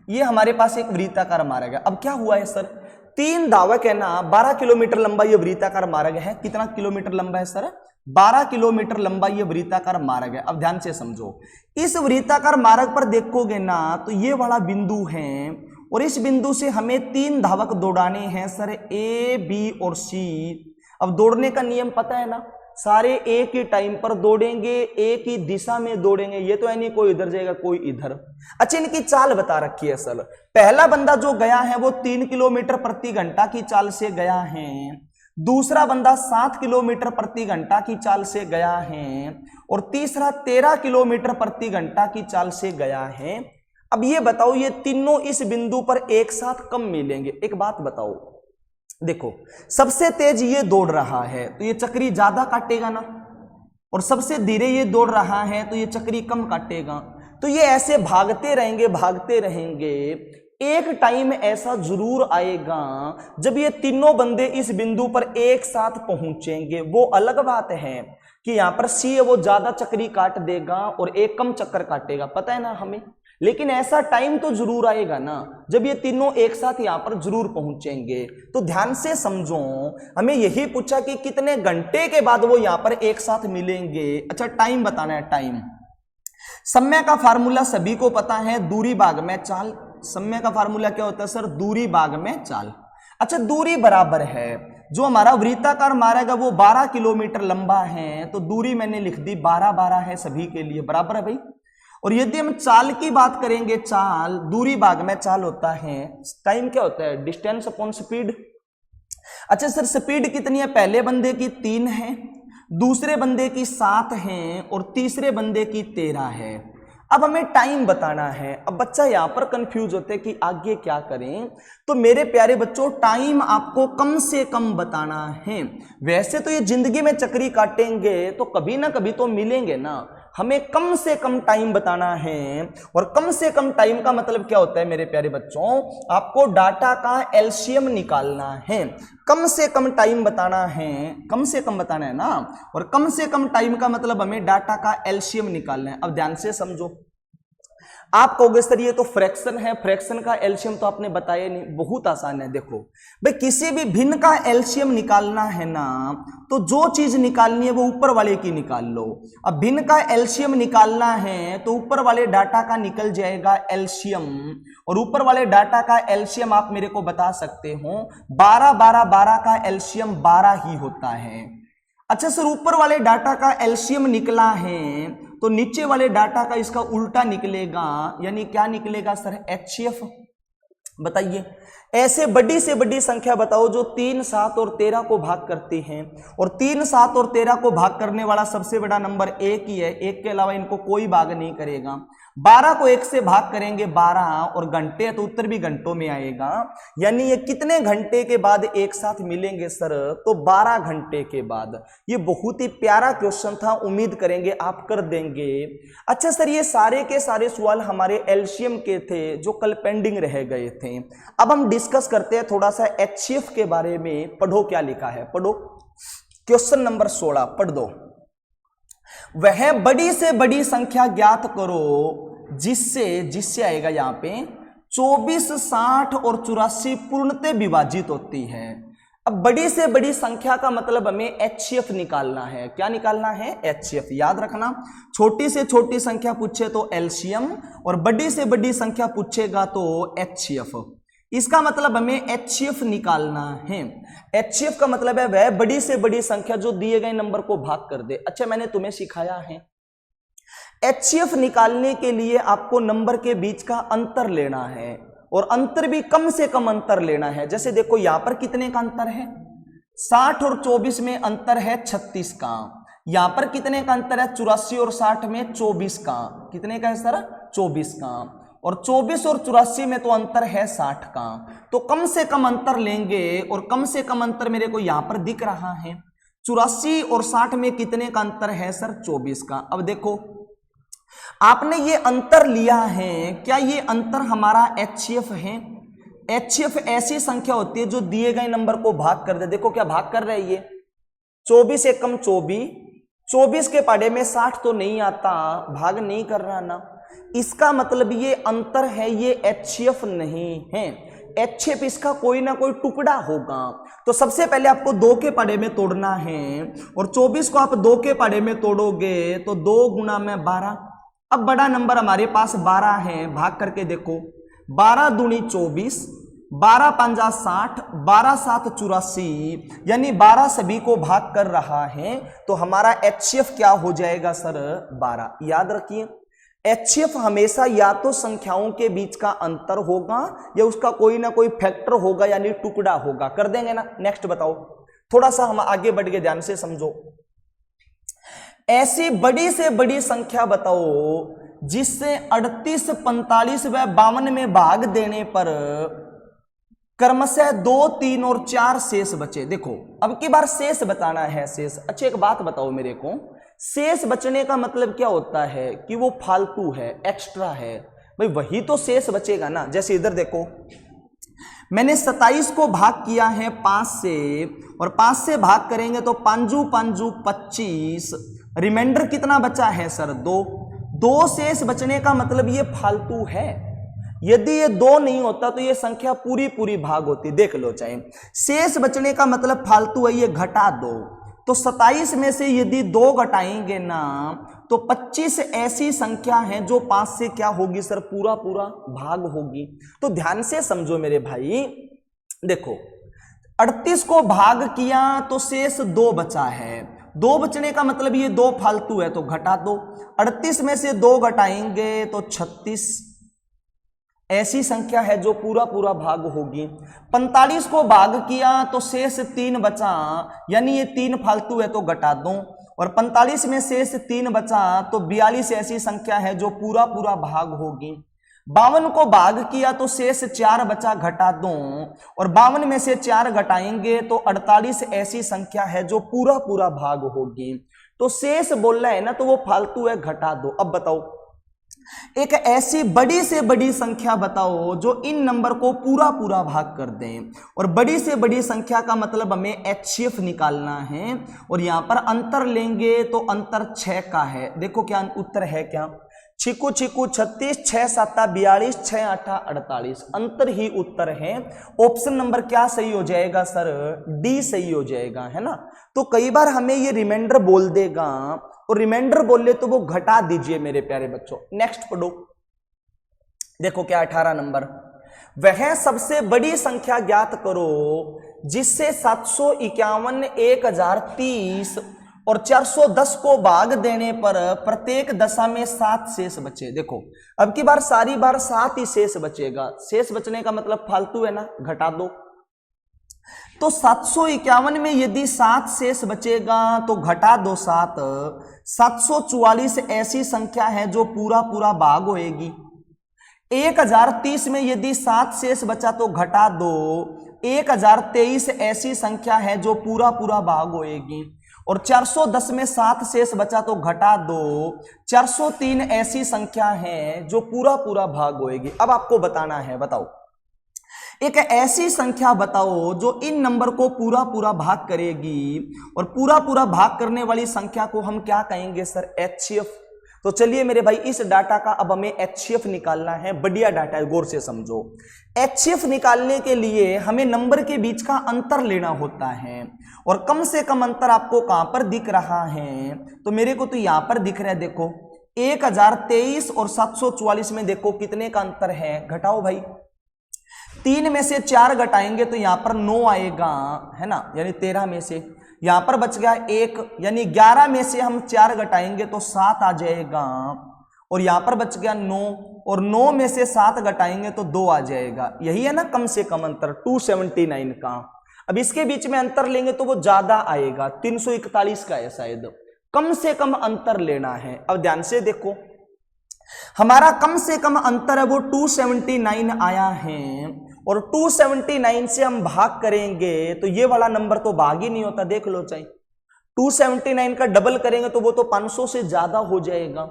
ये हमारे पास एक वृत्ताकार मार्ग है। अब क्या हुआ है सर, 3 धावक है ना, 12 किलोमीटर लंबा ये वृत्ताकार मार्ग है। कितना किलोमीटर लंबा है सर? 12 किलोमीटर लंबा ये वृत्ताकार मार्ग है। अब ध्यान से समझो, इस वृत्ताकार मार्ग पर देखोगे ना तो ये वाला बिंदु है और इस बिंदु से हमें 3 धावक दौड़ाने हैं सर, ए बी और सी। अब दौड़ने का नियम पता है ना, सारे एक ही टाइम पर दौड़ेंगे, एक ही दिशा में दौड़ेंगे। ये तो है नहीं कोई इधर जाएगा कोई इधर। अच्छा इनकी चाल बता रखी है सर। पहला बंदा जो गया है वो 3 किलोमीटर प्रति घंटा की चाल से गया है, दूसरा बंदा 7 किलोमीटर प्रति घंटा की चाल से गया है और तीसरा 13 किलोमीटर प्रति घंटा की चाल से गया है। अब ये बताओ ये तीनों इस बिंदु पर एक साथ कब मिलेंगे? एक बात बताओ, देखो सबसे तेज ये दौड़ रहा है तो ये चक्री ज्यादा काटेगा ना, और सबसे धीरे ये दौड़ रहा है तो ये चक्री कम काटेगा। तो ये ऐसे भागते रहेंगे एक टाइम ऐसा जरूर आएगा जब ये तीनों बंदे इस बिंदु पर एक साथ पहुंचेंगे। वो अलग बात है कि यहां पर सी है वो ज्यादा चक्री काट देगा और एक कम चक्कर काटेगा, पता है ना हमें, लेकिन ऐसा टाइम तो जरूर आएगा ना जब ये तीनों एक साथ यहां पर जरूर पहुंचेंगे। तो ध्यान से समझो, हमें यही पूछा कि कितने घंटे के बाद वो यहां पर एक साथ मिलेंगे। अच्छा, टाइम बताना है, टाइम। समय का फार्मूला सभी को पता है, दूरी भाग में चाल। समय का फार्मूला क्या होता है सर? दूरी भाग में चाल। अच्छा, दूरी बराबर है, जो हमारा वृत्ताकार मारेगा वो 12 किलोमीटर लंबा है, तो दूरी मैंने लिख दी 12 है सभी के लिए, बराबर है भाई। और यदि हम चाल की बात करेंगे, चाल दूरी भाग में चाल होता है, टाइम क्या होता है? Distance upon speed. अच्छा सर, स्पीड कितनी है? पहले बंदे की 3 है, दूसरे बंदे की 7 है और तीसरे बंदे की 13 है। अब हमें टाइम बताना है। अब बच्चा यहां पर कंफ्यूज होते हैं कि आगे क्या करें। तो मेरे प्यारे बच्चों, टाइम आपको कम से कम बताना है। वैसे तो ये जिंदगी में चक्री काटेंगे तो कभी ना कभी तो मिलेंगे ना, हमें कम से कम टाइम बताना है। और कम से कम टाइम का मतलब क्या होता है मेरे प्यारे बच्चों? आपको डाटा का एलसीएम निकालना है। कम से कम टाइम बताना है, कम से कम बताना है ना, और कम से कम टाइम का मतलब हमें डाटा का एलसीएम निकालना है। अब ध्यान से समझो, आप कहोगे सर ये तो फ्रैक्शन है, फ्रैक्शन का एलसीएम तो आपने बताया नहीं। बहुत आसान है, देखो भाई, किसी भी भिन्न का एलसीएम निकालना है ना, तो जो चीज निकालनी है वो ऊपर वाले की निकाल लो। अब भिन्न का एलसीएम निकालना है तो ऊपर वाले डाटा का निकल जाएगा एलसीएम, और ऊपर वाले डाटा का एलसीएम आप मेरे को बता सकते हो 12 का एलसीएम 12 ही होता है। अच्छा सर, ऊपर वाले डाटा का एलसीएम निकला है तो नीचे वाले डाटा का इसका उल्टा निकलेगा, यानी क्या निकलेगा सर? एचसीएफ। बताइए, ऐसे बड़ी से बड़ी संख्या बताओ जो 3, 7 और 13 को भाग करती है, और 3, 7 और 13 को भाग करने वाला सबसे बड़ा नंबर 1 ही है, 1 के अलावा इनको कोई भाग नहीं करेगा। 12 को 1 से भाग करेंगे 12, और घंटे तो उत्तर भी घंटों में आएगा, यानी ये कितने घंटे के बाद एक साथ मिलेंगे सर? तो 12 घंटे के बाद। ये बहुत ही प्यारा क्वेश्चन था, उम्मीद करेंगे आप कर देंगे। अच्छा सर, ये सारे के सारे सवाल हमारे एलसीएम के थे जो कल पेंडिंग रह गए थे। अब हम डिस्कस करते हैं थोड़ा सा एचसीएफ के बारे में। पढ़ो क्या लिखा है, पढ़ो क्वेश्चन नंबर 16, पढ़ दो। वह बड़ी से बड़ी संख्या ज्ञात करो जिससे आएगा यहां पे 24, 60 और 84 पूर्णतः विभाजित होती है। अब बड़ी से बड़ी संख्या का मतलब हमें एचसीएफ निकालना है। क्या निकालना है? एचसीएफ। याद रखना, छोटी से छोटी संख्या पूछे तो एलसीएम, और बड़ी से बड़ी संख्या पूछेगा तो एचसीएफ। इसका मतलब हमें एचसीएफ निकालना है। एचसीएफ का मतलब है वह बड़ी से बड़ी संख्या जो दिए गए नंबर को भाग कर दे। अच्छा, मैंने तुम्हें सिखाया है एचसीएफ निकालने के लिए आपको नंबर के बीच का अंतर लेना है, और अंतर भी कम से कम अंतर लेना है। जैसे देखो यहां पर कितने का अंतर है? 60 और 24 में अंतर है 36 का। यहां पर कितने का अंतर है? 84 और 60 में 24 का। कितने का है सर? 24 का। और 24 और 84 में तो अंतर है 60 का। तो कम से कम अंतर लेंगे, और कम से कम अंतर मेरे को यहां पर दिख रहा है। 84 और 60 में कितने का अंतर है सर? 24 का। अब देखो, आपने ये अंतर लिया है, क्या ये अंतर हमारा एचसीएफ है? एचसीएफ ऐसी संख्या होती है जो दिए गए नंबर को भाग कर दे। देखो क्या भाग कर रहा है ये, 24 एक कम 24, 24 के पाड़े में 60 तो नहीं आता, भाग नहीं कर रहा ना। इसका मतलब ये अंतर है, ये एचसीएफ नहीं है। एचसीएफ इसका कोई ना कोई टुकड़ा होगा। तो सबसे पहले आपको 2 के पाड़े में तोड़ना है, और 24 को आप 2 के पाड़े में तोड़ोगे तो 2 गुना में 12। अब बड़ा नंबर हमारे पास 12 है, भाग करके देखो, 12 दूनी 24, 12 पंजा 60, 12 7 84, यानी 12 सभी को भाग कर रहा है। तो हमारा एचसीएफ क्या हो जाएगा सर? 12। याद रखिए, एचसीएफ हमेशा या तो संख्याओं के बीच का अंतर होगा या उसका कोई ना कोई फैक्टर होगा, यानी टुकड़ा होगा। कर देंगे ना? नेक्स्ट बताओ, थोड़ा सा हम आगे बढ़ के ध्यान से समझो। ऐसी बड़ी से बड़ी संख्या बताओ जिससे 38, 45 व 52 में भाग देने पर क्रमशः 2, 3 और 4 शेष बचे। देखो अब की बार शेष बताना है, शेष। अच्छा एक बात बताओ मेरे को, शेष बचने का मतलब क्या होता है? कि वो फालतू है, एक्स्ट्रा है। भाई वही तो शेष बचेगा ना। जैसे इधर देखो, मैंने 27 को भाग किया है 5 से, और 5 से भाग करेंगे तो 5 5 25, रिमाइंडर कितना बचा है सर 2 शेष बचने का मतलब ये फालतू है। यदि ये 2 नहीं होता तो ये संख्या पूरी पूरी भाग होती। देख लो, चाहे शेष बचने का मतलब फालतू है, ये घटा दो। तो 27 में से यदि 2 घटाएंगे ना तो 25 ऐसी संख्या है जो 5 से क्या होगी सर, पूरा पूरा भाग होगी। तो ध्यान से समझो मेरे भाई, देखो 38 को भाग किया तो शेष 2 बचा है। 2 बचने का मतलब ये 2 फालतू है तो घटा दो। 38 में से 2 घटाएंगे तो 36 ऐसी संख्या है जो पूरा पूरा भाग होगी। 45 को भाग किया तो शेष 3 बचा, यानी ये 3 फालतू है तो घटा दो। और 45 में शेष 3 बचा तो 42 ऐसी संख्या है जो पूरा पूरा भाग होगी। 52 को भाग किया तो शेष 4 बचा, घटा दो। और 52 में से 4 घटाएंगे तो 48 ऐसी संख्या है जो पूरा पूरा भाग होगी। तो शेष बोल रहा है ना, तो वो फालतू है, घटा दो। अब बताओ एक ऐसी बड़ी से बड़ी संख्या बताओ जो इन नंबर को पूरा पूरा भाग कर दें। और बड़ी से बड़ी संख्या का मतलब हमें HCF निकालना है, और यहां पर अंतर लेंगे तो अंतर 6 का है। देखो क्या उत्तर है, क्या छिकू छिकू 36, 6 7 42, 6 8 48, अंतर ही उत्तर है। ऑप्शन नंबर क्या सही हो जाएगा सर, डी सही हो जाएगा, है ना। तो कई बार हमें ये रिमाइंडर बोल देगा, और रिमाइंडर बोले तो वो घटा दीजिए मेरे प्यारे बच्चों। नेक्स्ट पढ़ो, देखो क्या 18 नंबर, वह सबसे बड़ी संख्या ज्ञात करो जिससे 751, 1030 और 410 को भाग देने पर प्रत्येक दशा में 7 शेष बचे। देखो अब की बार सारी बार 7 ही शेष बचेगा। शेष बचने का मतलब फालतू है ना, घटा दो। तो 751 में यदि 7 शेष बचेगा तो घटा दो 7। 744 ऐसी संख्या है जो पूरा पूरा भाग होएगी। 1030 में यदि 7 शेष बचा तो घटा दो। 1023 ऐसी संख्या है जो पूरा पूरा भाग होएगी। और 410 में 7 शेष बचा तो घटा दो। 403 ऐसी संख्या है जो पूरा पूरा भाग होएगी। अब आपको बताना है, बताओ एक ऐसी संख्या बताओ जो इन नंबर को पूरा पूरा भाग करेगी, और पूरा पूरा भाग करने वाली संख्या को हम क्या कहेंगे सर, HCF। तो चलिए मेरे भाई इस डाटा का अब हमें HCF निकालना है। बढ़िया डाटा है, गौर से समझो। HCF निकालने के लिए हमें नंबर के बीच का अंतर लेना होता है, और कम से कम अंतर आपको कहां पर दिख रहा है, तो मेरे को तो यहां पर दिख रहा है। देखो 1023 और 744 में देखो कितने का अंतर है, घटाओ भाई। 3 में से 4 घटाएंगे तो यहां पर 9 आएगा, है ना, यानी 13 में से यहां पर बच गया 1, यानी 11 में से हम 4 घटाएंगे तो 7 आ जाएगा। और यहां पर बच गया 9, और 9 में से 7 घटाएंगे तो 2 आ जाएगा। यही है ना कम से कम अंतर 279 का। अब इसके बीच में अंतर लेंगे तो वो ज्यादा आएगा, 341 का है शायद। कम से कम अंतर लेना है। अब ध्यान से देखो, हमारा कम से कम अंतर है वो 279 आया है, और 279 से हम भाग करेंगे तो ये वाला नंबर तो भाग ही नहीं होता। देख लो, चाहे 279 का डबल करेंगे तो वो तो 500 से ज्यादा हो जाएगा।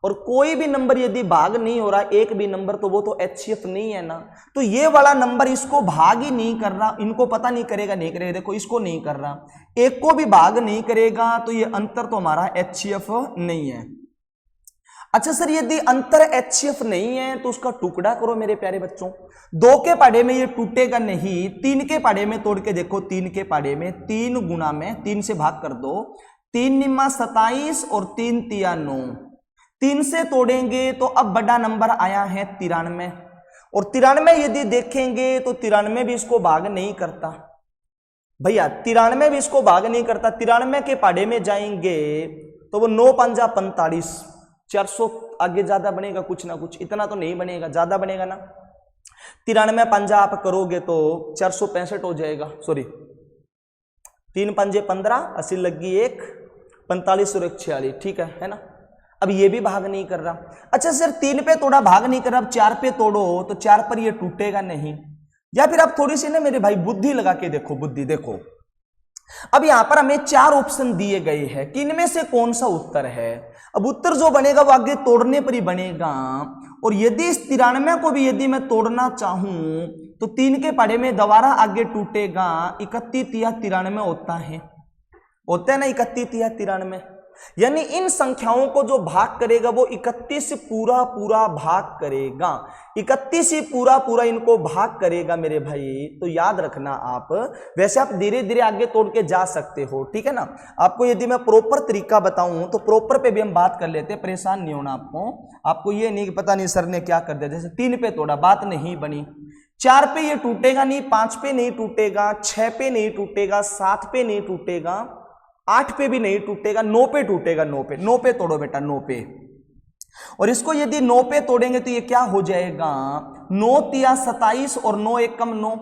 और कोई भी नंबर यदि भाग नहीं हो रहा, एक भी नंबर, तो वो तो HCF नहीं है ना। तो ये वाला नंबर इसको भाग ही नहीं कर रहा, इनको पता नहीं करेगा, नहीं करेगा। देखो इसको नहीं कर रहा, एक को भी भाग नहीं करेगा, तो ये अंतर तो हमारा HCF नहीं है। अच्छा सर, यदि अंतर HCF नहीं है तो उसका टुकड़ा करो मेरे प्यारे बच्चों। 2 के पाढ़े में ये टूटेगा नहीं, 3 के पाढ़े में तोड़ के देखो। 3 के पाढ़े में 3 गुना में 3 से भाग कर दो। 3 निम्मा 27 और 3 तिया 9। 3 से तोड़ेंगे तो अब बड़ा नंबर आया है 93, और 93 यदि देखेंगे तो 93 भी इसको भाग नहीं करता भैया। 93 भी इसको भाग नहीं करता। 93 के पाढ़े में जाएंगे तो वो 9 पंजा 45, 400 आगे ज्यादा बनेगा कुछ ना कुछ, इतना तो नहीं बनेगा, ज्यादा बनेगा ना। 93 पंजा आप करोगे तो 465 हो जाएगा, सॉरी 3 पंजे 15, 80 लगी 1, 45 और 146, ठीक है ना। अब ये भी भाग नहीं कर रहा। अच्छा सर 3 पे तोड़ा भाग नहीं कर रहा, अब 4 पे तोड़ो तो 4 पर ये टूटेगा नहीं। या फिर आप थोड़ी सी ना मेरे भाई बुद्धि लगा के देखो, बुद्धि देखो। अब यहां पर हमें 4 ऑप्शन दिए गए हैं कि इनमें से कौन सा उत्तर है। अब उत्तर जो बनेगा वो आगे तोड़ने पर ही बनेगा, और यदि इस 93 को भी यदि मैं तोड़ना चाहूं तो 3 के पड़े में दोबारा आगे टूटेगा, 31 या 93 होता है ना, 31 या 93, यानी इन संख्याओं को जो भाग करेगा वो 31 से पूरा पूरा भाग करेगा, 31 से पूरा पूरा इनको भाग करेगा मेरे भाई। तो याद रखना आप, वैसे आप धीरे धीरे आगे तोड़ के जा सकते हो, ठीक है ना। आपको यदि मैं प्रॉपर तरीका बताऊं तो प्रॉपर पे भी हम बात कर लेते हैं, परेशान नहीं होना आपको ये नहीं पता नहीं सर ने क्या कर दिया, जैसे 3 पे तोड़ा बात नहीं बनी, 4 पे ये टूटेगा नहीं, 5 पे नहीं टूटेगा, 6 पे नहीं टूटेगा, 7 पे नहीं टूटेगा, 8 पे भी नहीं टूटेगा, 9 पे टूटेगा, 9 पे तोड़ो बेटा, 9 पे। और इसको यदि 9 पे तोड़ेंगे तो ये क्या हो जाएगा, 9 तिया 27 और 9 एकम 9।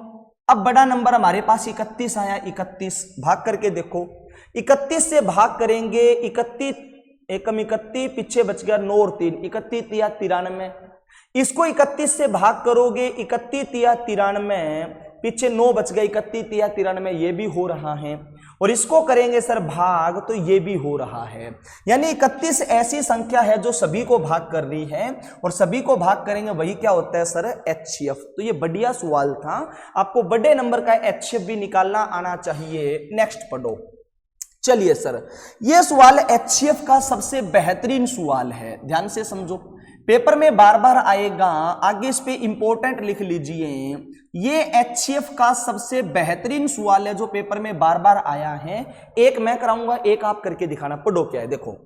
अब बड़ा नंबर हमारे पास 31 आया, 31 भाग करके देखो, 31 से भाग करेंगे, 31 एकम 31, पीछे बच गया 9 और 3, 31 तिया 93। इसको 31 से भाग करोगे, 31 तिया 93, पीछे 9 बच गया, 31 तिया 93, ये भी हो रहा है। और इसको करेंगे सर भाग तो ये भी हो रहा है, यानी 31 ऐसी संख्या है जो सभी को भाग कर रही है, और सभी को भाग करेंगे वही क्या होता है सर, HCF। तो ये बढ़िया सवाल था, आपको बड़े नंबर का HCF भी निकालना आना चाहिए। नेक्स्ट पढ़ो, चलिए सर, ये सवाल HCF का सबसे बेहतरीन सवाल है, ध्यान से समझो, पेपर में बार बार आएगा, आगे इस पे इंपॉर्टेंट लिख लीजिए। ये HCF का सबसे बेहतरीन सवाल है जो पेपर में बार बार आया है। एक मैं कराऊंगा, एक आप करके दिखाना। पढ़ो क्या है, देखो,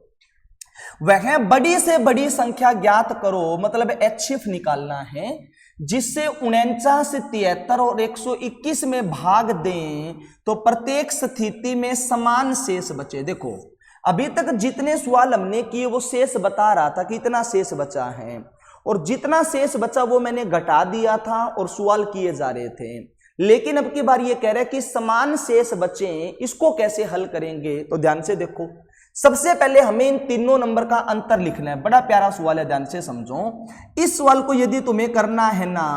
वह बड़ी से बड़ी संख्या ज्ञात करो, मतलब HCF निकालना है, जिससे 49, 73 और 121 में भाग दें तो प्रत्येक स्थिति में समान शेष बचे। देखो अभी तक जितने सवाल हमने किए वो शेष बता रहा था कि इतना शेष बचा है, और जितना शेष बचा वो मैंने घटा दिया था और सवाल किए जा रहे थे। लेकिन अब की बार ये कह रहा है कि समान शेष बचे, इसको कैसे हल करेंगे। तो ध्यान से देखो, सबसे पहले हमें इन तीनों नंबर का अंतर लिखना है। बड़ा प्यारा सवाल है, ध्यान से समझो। इस सवाल को यदि तुम्हें करना है ना,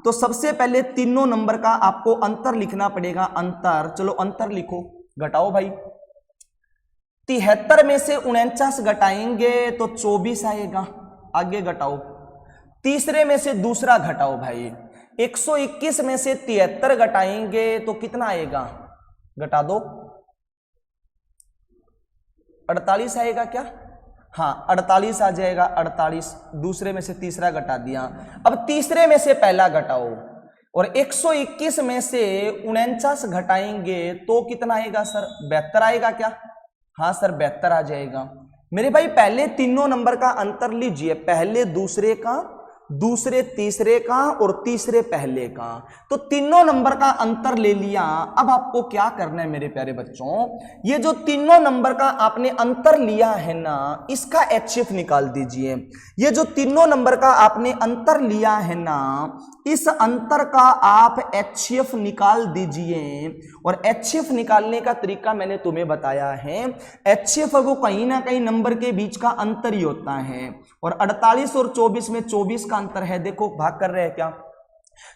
तो सबसे पहले तीनों नंबर का आपको अंतर लिखना पड़ेगा। अंतर, चलो अंतर लिखो, घटाओ भाई। 73 में से 49 घटाएंगे तो 24 आएगा, आगे घटाओ। तीसरे में से दूसरा घटाओ भाई, 121 में से 73 घटाएंगे तो कितना आएगा, घटा दो, 48 आएगा क्या, हाँ 48 आ जाएगा, 48। दूसरे में से तीसरा घटा दिया। अब तीसरे में से पहला घटाओ, और 121 में से 49 घटाएंगे तो कितना आएगा सर, 72 आएगा क्या, हाँ सर 72 आ जाएगा। मेरे भाई पहले तीनों नंबर का अंतर लीजिए, पहले दूसरे का, दूसरे तीसरे का और तीसरे पहले का। तो तीनों नंबर का अंतर ले लिया। अब आपको क्या करना है मेरे प्यारे बच्चों, ये जो तीनों नंबर का आपने अंतर लिया है ना, इसका HCF निकाल दीजिए। ये जो तीनों नंबर का आपने अंतर लिया है ना, इस अंतर का आप HCF निकाल दीजिए। और HCF निकालने का तरीका मैंने तुम्हें बताया है। HCF वो कहीं ना कहीं नंबर के बीच का अंतर ही होता है, और 48 और 24 में 24 का अंतर है। देखो भाग कर रहे हैं क्या,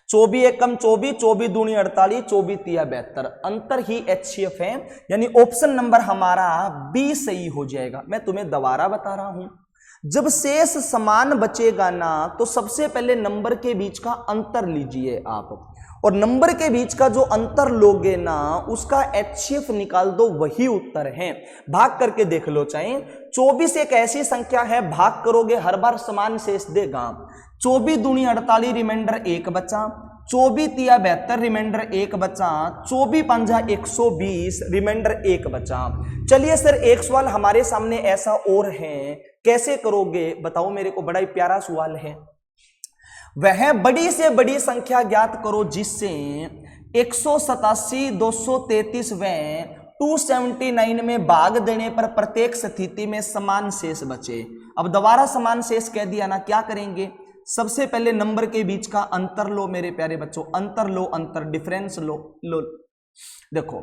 24 एकम 24, 24 दूनी 48, 24 तिया 72, अंतर ही HCF है। यानी ऑप्शन नंबर हमारा B सही हो जाएगा। मैं तुम्हें दोबारा बता रहा हूं, जब शेष समान बचेगा ना, तो सबसे पहले नंबर के बीच का अंतर लीजिए आप, और नंबर के बीच का जो अंतर लोगे ना, उसका HCF निकाल दो, वही उत्तर है। भाग करके देख लो चाहे। 24 एक ऐसी संख्या है, भाग करोगे हर बार समान शेष देगा। 24 दूनी 48, रिमाइंडर 1 बचा, 24 तिया 72, रिमाइंडर 1 बचा, 24 पंजा 120, रिमाइंडर 1 बचा। चलिए सर एक सवाल हमारे सामने ऐसा और है, कैसे करोगे बताओ मेरे को, बड़ा ही प्यारा सवाल है। वह बड़ी से बड़ी संख्या ज्ञात करो जिससे 187, 233 व 279 में भाग देने पर प्रत्येक स्थिति में समान शेष बचे। अब दोबारा समान शेष कह दिया ना, क्या करेंगे, सबसे पहले नंबर के बीच का अंतर लो मेरे प्यारे बच्चों, अंतर लो, अंतर डिफरेंस लो। देखो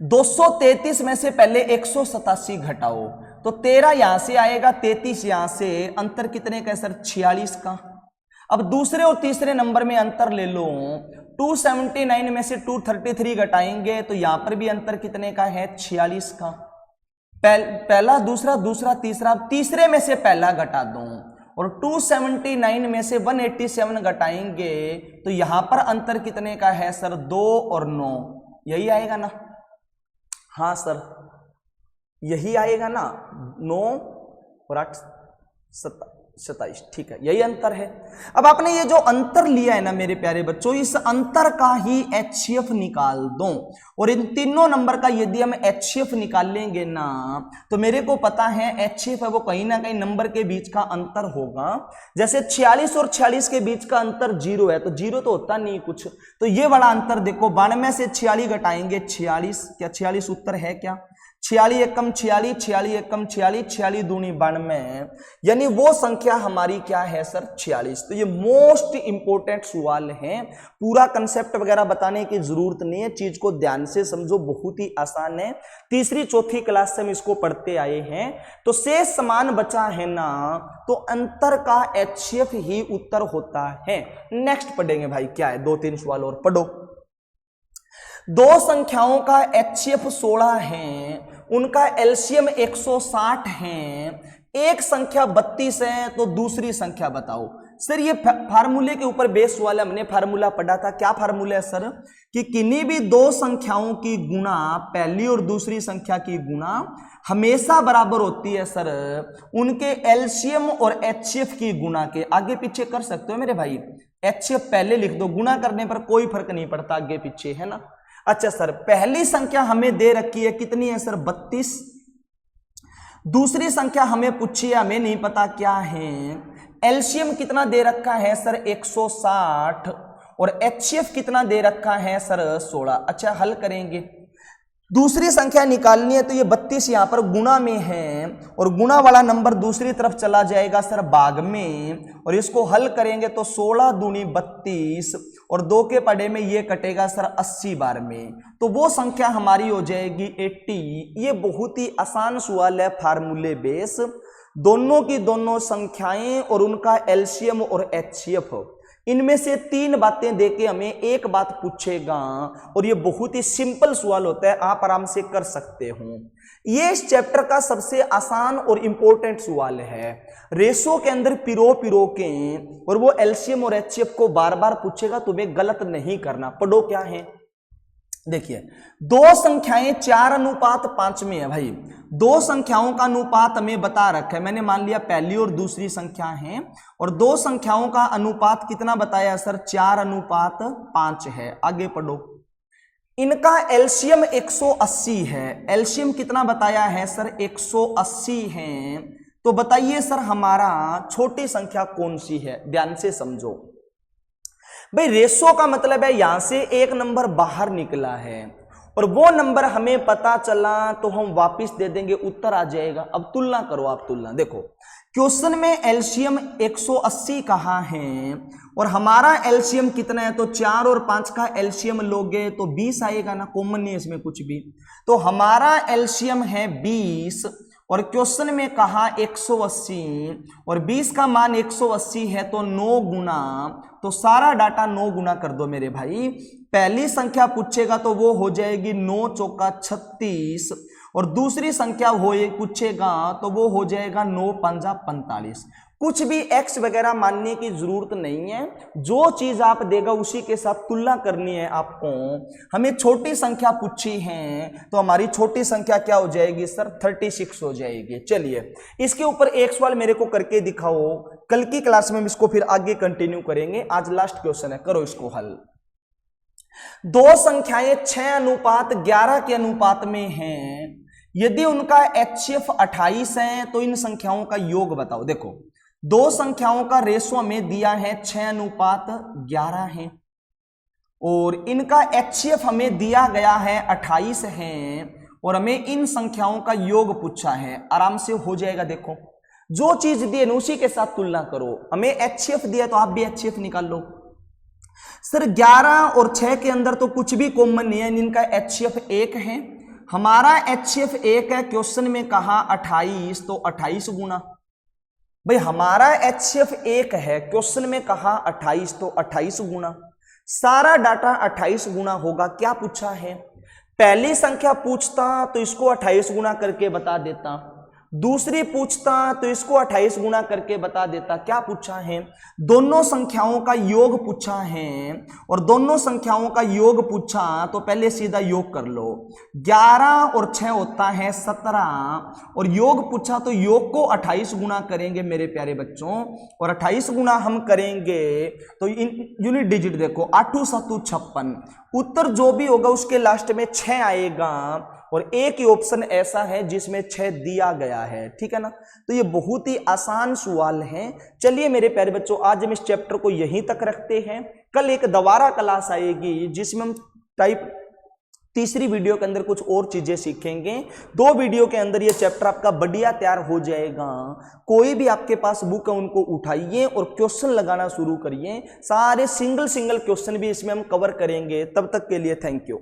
233 में से पहले 187 घटाओ तो 13 यहां से आएगा, 33 यहां से, अंतर कितने का सर, 46 का। अब दूसरे और तीसरे नंबर में अंतर ले लो, 279 में से 233 घटाएंगे तो यहां पर भी अंतर कितने का है, 46 का। पहला दूसरा, दूसरा तीसरा, तीसरे में से पहला घटा दो, और 279 में से 187 घटाएंगे तो यहां पर अंतर कितने का है सर? 2 और 9, यही आएगा ना? हाँ सर यही आएगा ना, 9 और 8 27, ठीक है, यही अंतर है। अब आपने ये जो अंतर लिया है ना मेरे प्यारे बच्चों, इस अंतर का ही HCF निकाल दो, और इन तीनों नंबर का यदि हम HCF निकाल लेंगे ना तो मेरे को पता है HCF है वो कहीं ना कहीं नंबर के बीच का अंतर होगा। जैसे 46 और 46 के बीच का अंतर 0 है, तो 0 तो होता नहीं कुछ, तो ये बड़ा अंतर देखो 92 से 46 घटाएंगे 46, क्या 46 उत्तर है क्या? 46 एकम 46, 46 एकम 46, 46 दूनी 92, यानी वो संख्या हमारी क्या है सर? 46। तो ये मोस्ट इंपोर्टेंट सवाल है, पूरा कंसेप्ट वगैरह बताने की जरूरत नहीं है, चीज को ध्यान से समझो, बहुत ही आसान है। तीसरी चौथी क्लास से हम इसको पढ़ते आए हैं। तो शेष समान बचा है ना, तो अंतर का HCF ही उत्तर होता है। नेक्स्ट पढ़ेंगे भाई, क्या है? 2-3 सवाल और पढ़ो। दो संख्याओं का HCF 16 है, उनका LCM 160 है, एक संख्या 32 है, तो दूसरी संख्या बताओ। सर ये फार्मूले के ऊपर बेस वाला हमने फार्मूला पढ़ा था। क्या फार्मूला है सर? कि किन्हीं भी दो संख्याओं की गुणा, पहली और दूसरी संख्या की गुणा हमेशा बराबर होती है सर उनके LCM और HCF की गुणा के। आगे पीछे कर सकते हो मेरे भाई, HCF पहले लिख दो, गुणा करने पर कोई फर्क नहीं पड़ता आगे पीछे, है ना? अच्छा सर, पहली संख्या हमें दे रखी है, कितनी है सर? 32। दूसरी संख्या हमें पूछी है, हमें नहीं पता क्या है। LCM कितना दे रखा है सर? 160, और HCF कितना दे रखा है सर? 16। अच्छा हल करेंगे, दूसरी संख्या निकालनी है, तो ये 32 यहां पर गुणा में है, और गुणा वाला नंबर दूसरी तरफ चला जाएगा सर भाग में, और इसको हल करेंगे तो 16 दूनी 32, और 2 के पढ़े में ये कटेगा सर 80 बार में, तो वो संख्या हमारी हो जाएगी 80। ये बहुत ही आसान सवाल है, फार्मूले बेस, दोनों की दोनों संख्याएं और उनका LCM और HCF, इनमें से 3 बातें देके हमें एक बात पूछेगा, और ये बहुत ही सिंपल सवाल होता है, आप आराम से कर सकते हो। ये इस चैप्टर का सबसे आसान और इंपॉर्टेंट सवाल है। रेशो के अंदर पिरो के, और वो LCM और HCF को बार बार पूछेगा, तुम्हें गलत नहीं करना। पढ़ो क्या है, देखिए, दो संख्याएं 4:5 में है भाई। दो संख्याओं का अनुपात हमें बता रखा है, मैंने मान लिया पहली और दूसरी संख्या है, और दो संख्याओं का अनुपात कितना बताया सर? 4:5 है। आगे पढ़ो, इनका LCM 180 है। LCM कितना बताया है सर? 180 है। तो बताइए सर हमारा छोटी संख्या कौन सी है? ध्यान से समझो भाई, रेशो का मतलब है यहां से एक नंबर बाहर निकला है, और वो नंबर हमें पता चला तो हम वापस दे देंगे, उत्तर आ जाएगा। अब तुलना करो, आप तुलना देखो, क्वेश्चन में LCM 180 कहा है, और हमारा LCM कितना है? तो 4 और 5 का LCM लोगे तो 20 आएगा ना, कॉमन नहीं है इसमें कुछ भी। तो हमारा LCM है 20, और क्वेश्चन में कहा 180, और 20 का मान 180 है, तो 9 गुना, तो सारा डाटा 9 गुना कर दो मेरे भाई। पहली संख्या पूछेगा तो वो हो जाएगी 9 चौका 36, और दूसरी संख्या हो पूछेगा तो वो हो जाएगा 9 पंजा 45। कुछ भी एक्स वगैरह मानने की जरूरत नहीं है, जो चीज आप देगा उसी के साथ तुलना करनी है आपको। हमें छोटी संख्या पूछी है, तो हमारी छोटी संख्या क्या हो जाएगी सर? 36 हो जाएगी। चलिए, इसके ऊपर एक सवाल मेरे को करके दिखाओ, कल की क्लास में हम इसको फिर आगे कंटिन्यू करेंगे। आज लास्ट क्वेश्चन है, करो इसको हल। दो संख्याएं 6:11 के अनुपात में हैं, यदि उनका HCF 28 है तो इन संख्याओं का योग बताओ। देखो, दो संख्याओं का रेशो हमें दिया है 6:11 है, और इनका HCF हमें दिया गया है 28 है, और हमें इन संख्याओं का योग पूछा है। आराम से हो जाएगा, देखो जो चीज दी है उसी के साथ तुलना करो। हमें HCF दिया तो आप भी HCF निकाल लो। सर 11 और 6 के अंदर तो कुछ भी कॉमन नहीं है, इनका HCF 1 है, हमारा HCF 1 है। क्वेश्चन में कहा 28, तो 28 गुना, भाई हमारा HCF 1 है, क्वेश्चन में कहा 28, तो 28 गुना, सारा डाटा 28 गुना होगा। क्या पूछा है? पहली संख्या पूछता तो इसको 28 गुना करके बता देता, दूसरी पूछता तो इसको 28 गुना करके बता देता। क्या पूछा है? दोनों संख्याओं का योग पूछा है, और दोनों संख्याओं का योग पूछा तो पहले सीधा योग कर लो। 11 और 6 होता है 17, और योग पूछा तो योग को 28 गुना करेंगे मेरे प्यारे बच्चों, और 28 गुना हम करेंगे तो यूनिट डिजिट देखो 8 7 56, उत्तर जो भी होगा उसके लास्ट में 6 आएगा, और एक ही ऑप्शन ऐसा है जिसमें 6 दिया गया है, ठीक है ना। तो ये बहुत ही आसान सवाल है। चलिए मेरे प्यारे बच्चों, आज हम इस चैप्टर को यहीं तक रखते हैं। कल एक दोबारा क्लास आएगी जिसमें हम तीसरी वीडियो के अंदर कुछ और चीजें सीखेंगे। 2 वीडियो के अंदर ये चैप्टर आपका बढ़िया तैयार हो जाएगा। कोई भी आपके पास बुक है उनको उठाइए और क्वेश्चन लगाना शुरू करिए। सारे सिंगल क्वेश्चन भी इसमें हम कवर करेंगे। तब तक के लिए थैंक यू।